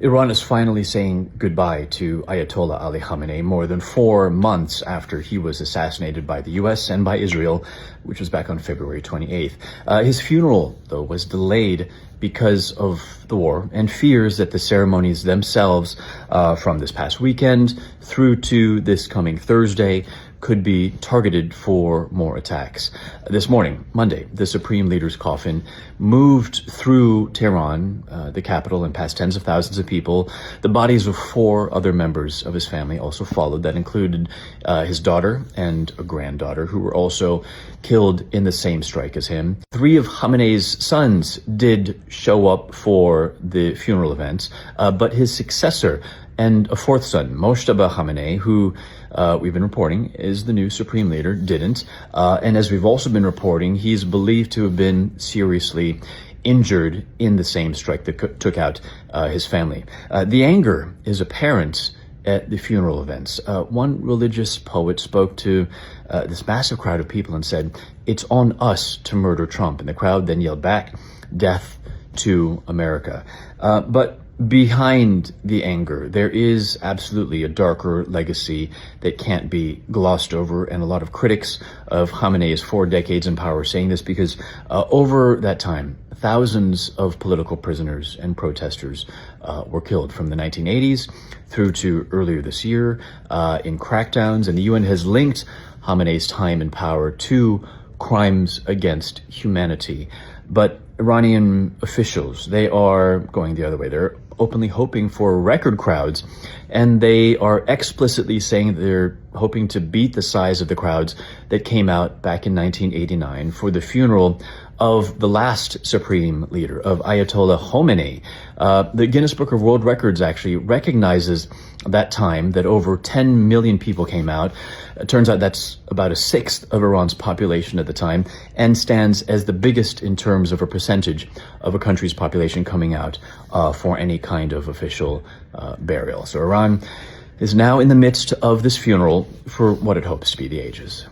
Iran is finally saying goodbye to Ayatollah Ali Khamenei more than 4 months after he was assassinated by the US and by Israel, which was back on February 28th. His funeral, though, was delayed because of the war and fears that the ceremonies themselves from this past weekend through to this coming Thursday could be targeted for more attacks. This morning, Monday, the Supreme Leader's coffin moved through Tehran, the capital, and past tens of thousands of people. The bodies of 4 other members of his family also followed. That included his daughter and a granddaughter, who were also killed in the same strike as him. 3 of Khamenei's sons did show up for the funeral events, but his successor and a 4th son, Moshtaba Khamenei, who we've been reporting is the new supreme leader, didn't. And as we've also been reporting, he's believed to have been seriously injured in the same strike that took out his family. The anger is apparent at the funeral events. One religious poet spoke to this massive crowd of people and said, "It's on us to murder Trump." And the crowd then yelled back, "Death to America." But behind the anger, there is absolutely a darker legacy that can't be glossed over, and a lot of critics of Khamenei's 4 decades in power saying this because over that time, thousands of political prisoners and protesters were killed from the 1980s through to earlier this year in crackdowns, and the UN has linked Khamenei's time in power to crimes against humanity. But Iranian officials, they are going the other way. They're openly hoping for record crowds, and they are explicitly saying that they're hoping to beat the size of the crowds that came out back in 1989 for the funeral of the last supreme leader, of Ayatollah Khamenei. The Guinness Book of World Records actually recognizes that time that over 10 million people came out. It turns out that's about 1/6 of Iran's population at the time, and stands as the biggest in terms of a percentage of a country's population coming out for any kind of official burial. So Iran is now in the midst of this funeral for what it hopes to be the ages.